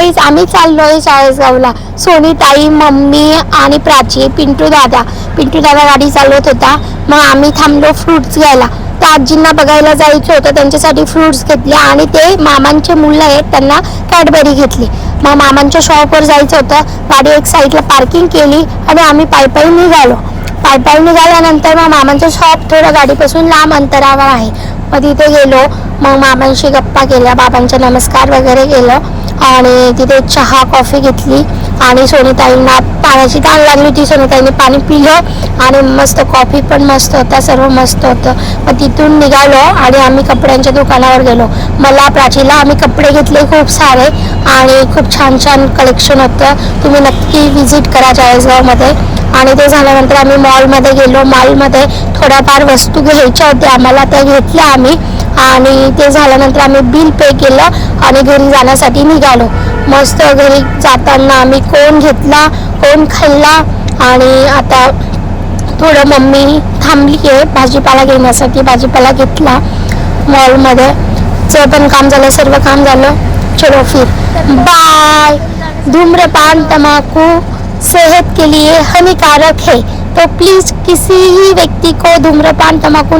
Guys आम्ही चाललोय चाळीसगावला. Sony ताई, मम्मी आणि प्राची, पिंटू दादा गाडी चालवत होता. मग आम्ही थांबलो फ्रुट्स घ्यायला. तर आजींना बघायला जायचं होतं, त्यांच्यासाठी फ्रुट्स घेतले आणि ते मामांचे मुलं आहेत त्यांना कॅडबरी घेतली. मग मामांच्या शॉपवर जायचं होतं. गाडी एक साईडला पार्किंग केली आणि आम्ही पायी निघालो. पायी निघाल्यानंतर मग मामांचं शॉप थोडं गाडीपासून लांब अंतरावर आहे. मग तिथे गेलो. मग मामांशी गप्पा केल्या, बाबांचा नमस्कार वगैरे केलं आणि तिथे चहा कॉफी घेतली. आणि सोनीताईंना पाण्याची तहान लागली होती. सोनीताईंनी पाणी पिलं आणि मस्त कॉफी पण मस्त होता, सर्व मस्त होतं. मग तिथून निघालो आणि आम्ही कपड्यांच्या दुकानावर गेलो. मला प्राचीला आम्ही कपडे घेतले खूप सारे आणि खूप छान छान कलेक्शन होतं. तुम्ही नक्की विजिट करा चाळीसगावमध्ये. आणि ते झाल्यानंतर आम्ही मॉलमध्ये गेलो. मॉलमध्ये थोड्याफार वस्तू घ्यायच्या होत्या आम्हाला, त्या घेतल्या आम्ही. आणि ते झाल्यानंतर आम्ही बिल पे केलं आणि घरी जाण्यासाठी निघालो. मस्त घरी जाताना आम्ही कोण घेतला, कोण खाल्ला. आणि आता थोडं मम्मी थांबली आहे भाजीपाला घेण्यासाठी. भाजीपाला घेतला मॉलमध्ये. चं पण काम झालं, सर्व काम झालं. चलो फिर बाय. धूम्रपान तंबाकू सेहत के लिए हानिकारक है, तो प्लीज किसी ही व्यक्ति को धूम्रपान तंबाकू